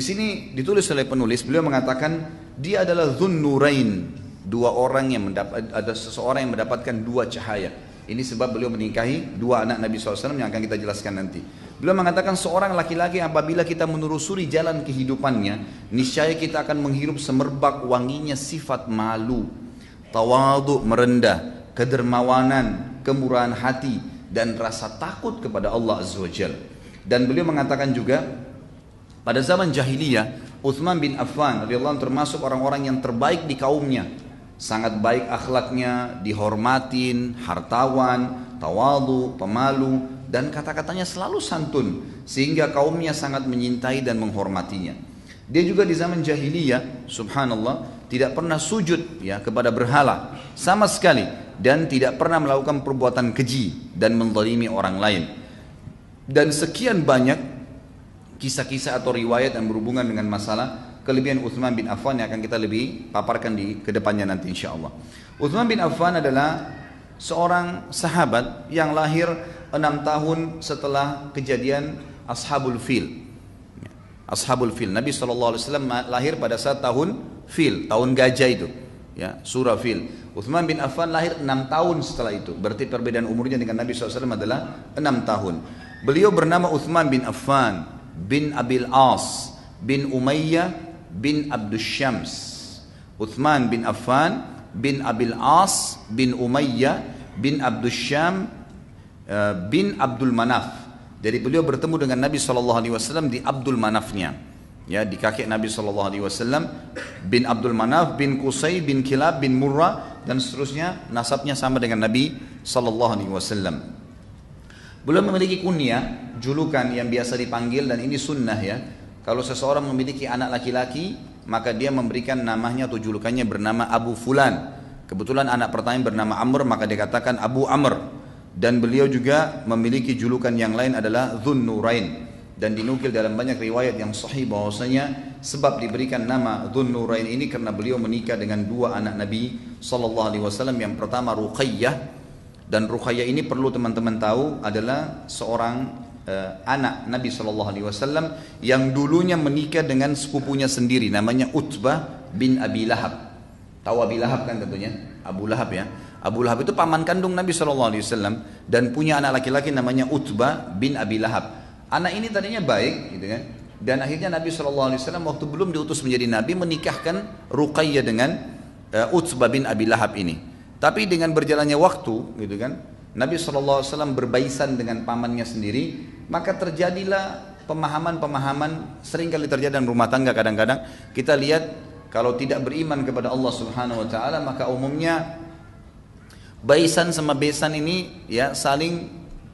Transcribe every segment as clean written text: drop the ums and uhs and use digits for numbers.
Di sini ditulis oleh penulis, beliau mengatakan dia adalah Dzunnurain, dua orang yang ada seseorang yang mendapatkan dua cahaya. Ini sebab beliau menikahi dua anak Nabi SAW yang akan kita jelaskan nanti. Beliau mengatakan seorang laki-laki apabila kita menelusuri jalan kehidupannya, niscaya kita akan menghirup semerbak wanginya sifat malu, tawadhu, merendah, kedermawanan, kemurahan hati, dan rasa takut kepada Allah Azza wa Jalla. Dan beliau mengatakan juga pada zaman jahiliyah, Utsman bin Affan radhiyallahu anhu termasuk orang-orang yang terbaik di kaumnya. Sangat baik akhlaknya, dihormatin, hartawan, tawadhu, pemalu, dan kata-katanya selalu santun sehingga kaumnya sangat menyintai dan menghormatinya. Dia juga di zaman jahiliyah, subhanallah, tidak pernah sujud ya kepada berhala sama sekali dan tidak pernah melakukan perbuatan keji dan menzalimi orang lain. Dan sekian banyak kisah-kisah atau riwayat yang berhubungan dengan masalah kelebihan Utsman bin Affan yang akan kita lebih paparkan di kedepannya nanti insyaallah. Utsman bin Affan adalah seorang sahabat yang lahir 6 tahun setelah kejadian Ashabul Fil. Ashabul Fil. Nabi SAW lahir pada saat tahun Fil, tahun gajah itu. Ya, surah Fil. Utsman bin Affan lahir 6 tahun setelah itu. Berarti perbedaan umurnya dengan Nabi SAW adalah 6 tahun. Beliau bernama Utsman bin Affan bin Abil As bin Umayyah bin Abdus Syams. Utsman bin Affan bin Abil As bin Umayyah bin Abdus Syam bin Abdul Manaf. Jadi beliau bertemu dengan Nabi SAW di Abdul Manafnya, ya, di kakek Nabi SAW, bin Abdul Manaf bin Qusay bin Kilab bin Murrah, dan seterusnya nasabnya sama dengan Nabi SAW. Beliau memiliki kunyah, julukan yang biasa dipanggil, dan ini sunnah ya. Kalau seseorang memiliki anak laki-laki, maka dia memberikan namanya atau julukannya bernama Abu Fulan. Kebetulan anak pertama bernama Amr, maka dia katakan Abu Amr. Dan beliau juga memiliki julukan yang lain adalah Dzunnurain. Dan dinukil dalam banyak riwayat yang sahih bahwasanya sebab diberikan nama Dzunnurain ini karena beliau menikah dengan dua anak Nabi SAW. Yang pertama Ruqayyah, dan Ruqayyah ini perlu teman-teman tahu adalah seorang anak Nabi SAW yang dulunya menikah dengan sepupunya sendiri, namanya Utbah bin Abi Lahab. Tahu Abi Lahab kan tentunya, Abu Lahab ya. Abu Lahab itu paman kandung Nabi SAW dan punya anak laki-laki namanya Utbah bin Abi Lahab. Anak ini tadinya baik gitu kan, dan akhirnya Nabi SAW waktu belum diutus menjadi Nabi menikahkan Ruqayyah dengan Utbah bin Abi Lahab ini. Tapi dengan berjalannya waktu gitu kan, Nabi SAW berbaisan dengan pamannya sendiri, maka terjadilah pemahaman-pemahaman seringkali terjadi dalam rumah tangga. Kadang-kadang kita lihat kalau tidak beriman kepada Allah Subhanahu Wa Taala, maka umumnya baisan sama besan ini ya saling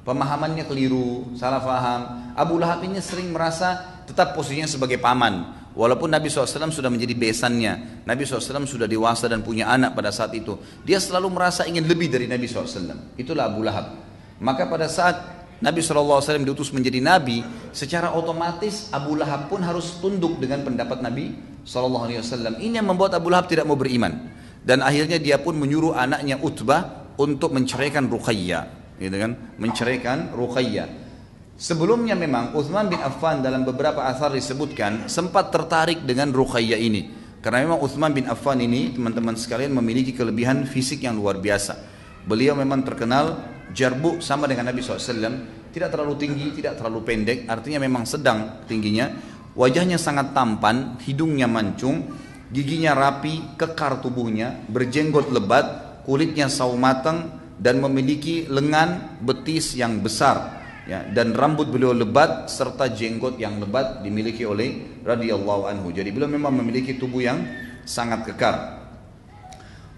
pemahamannya keliru, salah faham. Abu Lahab ini sering merasa tetap posisinya sebagai paman, walaupun Nabi SAW sudah menjadi besannya. Nabi SAW sudah dewasa dan punya anak pada saat itu. Dia selalu merasa ingin lebih dari Nabi SAW. Itulah Abu Lahab. Maka pada saat Nabi SAW diutus menjadi Nabi, secara otomatis Abu Lahab pun harus tunduk dengan pendapat Nabi SAW. Ini yang membuat Abu Lahab tidak mau beriman. Dan akhirnya dia pun menyuruh anaknya Utbah untuk menceraikan Ruqayyah, gitu kan? Menceraikan Ruqayyah. Sebelumnya memang Utsman bin Affan dalam beberapa asar disebutkan sempat tertarik dengan Ruqayyah ini. Karena memang Utsman bin Affan ini teman-teman sekalian memiliki kelebihan fisik yang luar biasa. Beliau memang terkenal jarbu sama dengan Nabi SAW. Tidak terlalu tinggi, tidak terlalu pendek. Artinya memang sedang tingginya. Wajahnya sangat tampan, hidungnya mancung, giginya rapi, kekar tubuhnya, berjenggot lebat, kulitnya sawo matang, dan memiliki lengan betis yang besar. Ya, dan rambut beliau lebat serta jenggot yang lebat dimiliki oleh radhiyallahu anhu. Jadi beliau memang memiliki tubuh yang sangat kekar.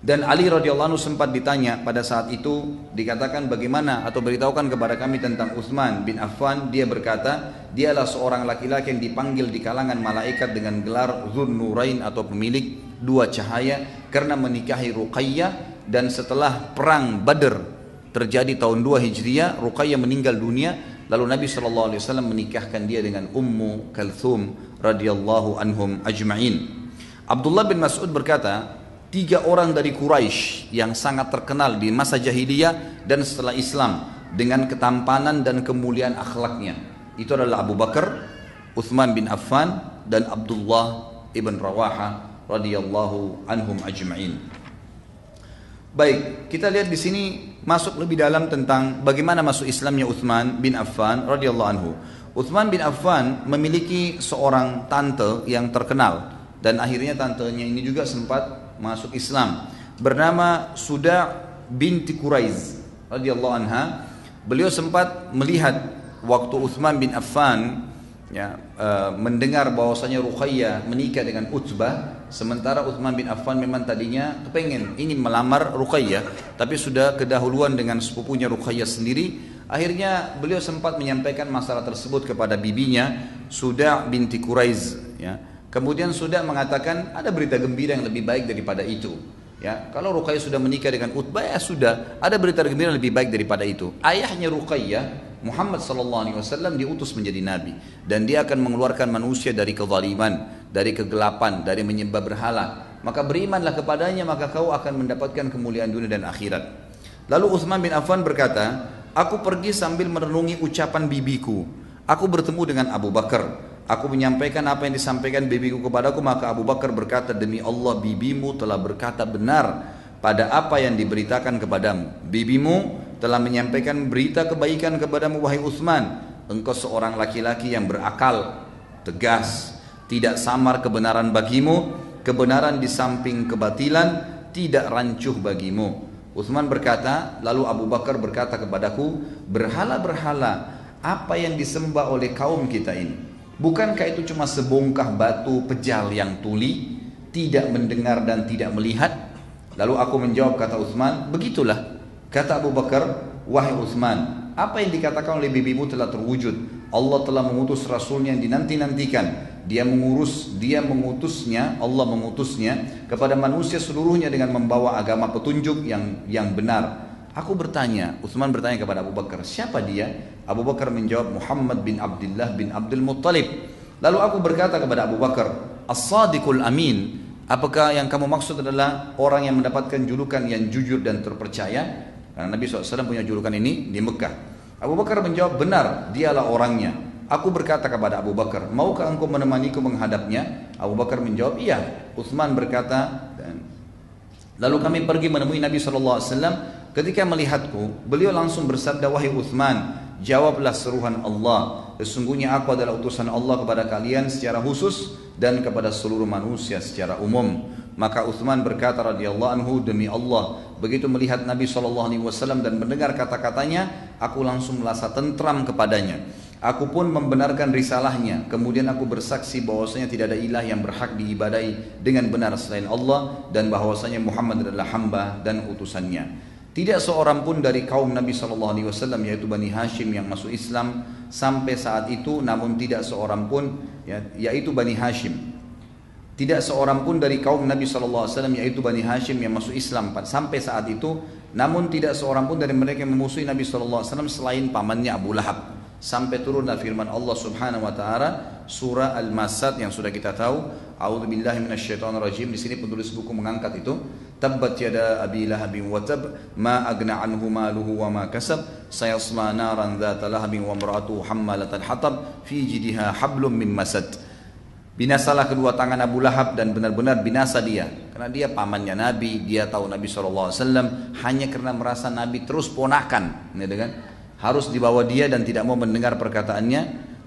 Dan Ali radhiyallahu anhu sempat ditanya pada saat itu, dikatakan bagaimana atau beritahukan kepada kami tentang Utsman bin Affan. Dia berkata, dialah seorang laki-laki yang dipanggil di kalangan malaikat dengan gelar Dzunnurain atau pemilik dua cahaya karena menikahi Ruqayyah. Dan setelah perang Badr terjadi tahun 2 Hijriah, Ruqayyah meninggal dunia, lalu Nabi SAW menikahkan dia dengan Ummu Kalthum radhiyallahu anhum ajma'in. Abdullah bin Mas'ud berkata, 3 orang dari Quraisy yang sangat terkenal di masa jahiliyah dan setelah Islam dengan ketampanan dan kemuliaan akhlaknya. Itu adalah Abu Bakar, Utsman bin Affan, dan Abdullah ibn Rawaha radhiyallahu anhum ajma'in. Baik, kita lihat di sini masuk lebih dalam tentang bagaimana masuk Islamnya Utsman bin Affan radhiyallahu anhu. Utsman bin Affan memiliki seorang tante yang terkenal dan akhirnya tantenya ini juga sempat masuk Islam, bernama Suda binti Quraiz radhiyallahu anha. Beliau sempat melihat waktu Utsman bin Affan mendengar bahwasanya Ruqayyah menikah dengan Utbah, sementara Utsman bin Affan memang tadinya ingin melamar Ruqayyah, tapi sudah kedahuluan dengan sepupunya Ruqayyah sendiri. Akhirnya beliau sempat menyampaikan masalah tersebut kepada bibinya Suda binti Quraiz. Kemudian Suda mengatakan ada berita gembira yang lebih baik daripada itu. Kalau Ruqayyah sudah menikah dengan Utbah, ya sudah, ada berita gembira yang lebih baik daripada itu. Ayahnya Ruqayyah, Muhammad SAW, diutus menjadi nabi, dan dia akan mengeluarkan manusia dari kezaliman, dari kegelapan, dari menyembah berhala. Maka berimanlah kepadanya, maka kau akan mendapatkan kemuliaan dunia dan akhirat. Lalu Utsman bin Affan berkata, aku pergi sambil merenungi ucapan bibiku. Aku bertemu dengan Abu Bakar. Aku menyampaikan apa yang disampaikan bibiku kepadaku, maka Abu Bakar berkata, demi Allah bibimu telah berkata benar pada apa yang diberitakan kepadamu. Bibimu telah menyampaikan berita kebaikan kepadamu, wahai Utsman. Engkau seorang laki-laki yang berakal, tegas, tidak samar kebenaran bagimu, kebenaran di samping kebatilan tidak rancuh bagimu. Utsman berkata, lalu Abu Bakar berkata kepadaku, berhala-berhala apa yang disembah oleh kaum kita ini, bukankah itu cuma sebongkah batu pejal yang tuli, tidak mendengar dan tidak melihat? Lalu aku menjawab, kata Utsman, begitulah. Kata Abu Bakar, wahai Utsman, apa yang dikatakan oleh bibimu telah terwujud. Allah telah mengutus Rasulnya yang dinanti-nantikan. Allah mengutusnya kepada manusia seluruhnya dengan membawa agama petunjuk yang benar. Aku bertanya, Utsman bertanya kepada Abu Bakar, siapa dia? Abu Bakar menjawab, Muhammad bin Abdullah bin Abdul Muttalib. Lalu aku berkata kepada Abu Bakar, As-Sadiqul Amin, apakah yang kamu maksud adalah orang yang mendapatkan julukan yang jujur dan terpercaya? Karena Nabi SAW punya julukan ini di Mekah. Abu Bakar menjawab, benar, dialah orangnya. Aku berkata kepada Abu Bakar, maukah engkau menemaniku menghadapnya? Abu Bakar menjawab, iya. Utsman berkata, lalu kami pergi menemui Nabi SAW. Ketika melihatku, beliau langsung bersabda, wahai Utsman, jawablah seruhan Allah. Sesungguhnya aku adalah utusan Allah kepada kalian secara khusus dan kepada seluruh manusia secara umum. Maka Utsman berkata radhiyallahu anhu, demi Allah, begitu melihat Nabi SAW dan mendengar kata-katanya, aku langsung merasa tentram kepadanya. Aku pun membenarkan risalahnya. Kemudian aku bersaksi bahwasanya tidak ada ilah yang berhak diibadahi dengan benar selain Allah, dan bahwasanya Muhammad adalah hamba dan utusannya. Tidak seorang pun dari kaum Nabi SAW, yaitu Bani Hashim, yang masuk Islam sampai saat itu, namun tidak seorang pun, yaitu Bani Hashim. Tidak seorang pun dari kaum Nabi SAW, yaitu Bani Hashim, yang masuk Islam sampai saat itu, namun tidak seorang pun dari mereka yang memusuhi Nabi SAW selain pamannya Abu Lahab. Sampai turunlah firman Allah Subhanahu wa taala surah Al-Masad yang sudah kita tahu, a'udzubillahi minasyaitonirrajim. Di sini penulis buku mengangkat itu, tabbat yada abi lahabin wa tab ma agna anhu maluhu wa ma kasab sayasla naran dzata lahabin wa imra'atuhu hammalatal hatab fi jidha hablum min masad. Binasalah kedua tangan Abu Lahab, dan benar-benar binasa dia, karena dia pamannya Nabi, dia tahu Nabi SAW, hanya karena merasa Nabi terus ponakan, gitu kan? Harus dibawa dia dan tidak mau mendengar perkataannya,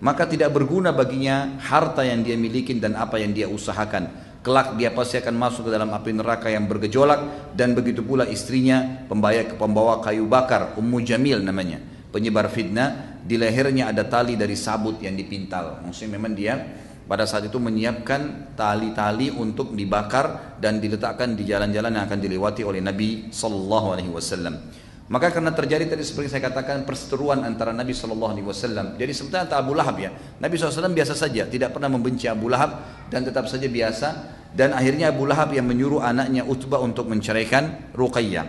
maka tidak berguna baginya harta yang dia miliki dan apa yang dia usahakan. Kelak dia pasti akan masuk ke dalam api neraka yang bergejolak, dan begitu pula istrinya, pembawa kayu bakar, Ummu Jamil namanya, penyebar fitnah. Di lehernya ada tali dari sabut yang dipintal. Maksudnya memang dia pada saat itu menyiapkan tali-tali untuk dibakar dan diletakkan di jalan-jalan yang akan dilewati oleh Nabi SAW. Maka karena terjadi tadi seperti saya katakan perseteruan antara Nabi SAW. Jadi sebenarnya antara Abu Lahab, Nabi SAW biasa saja, tidak pernah membenci Abu Lahab dan tetap saja biasa. Dan akhirnya Abu Lahab yang menyuruh anaknya Utbah untuk menceraikan Ruqayyah.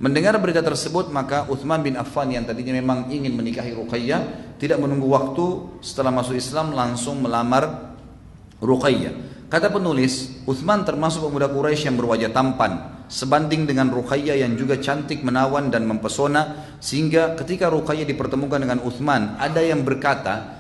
Mendengar berita tersebut, maka Utsman bin Affan yang tadinya memang ingin menikahi Ruqayyah, tidak menunggu waktu, setelah masuk Islam langsung melamar Ruqayyah. Kata penulis, Utsman termasuk pemuda Quraisy yang berwajah tampan, sebanding dengan Ruqayyah yang juga cantik, menawan dan mempesona, sehingga ketika Ruqayyah dipertemukan dengan Utsman, ada yang berkata,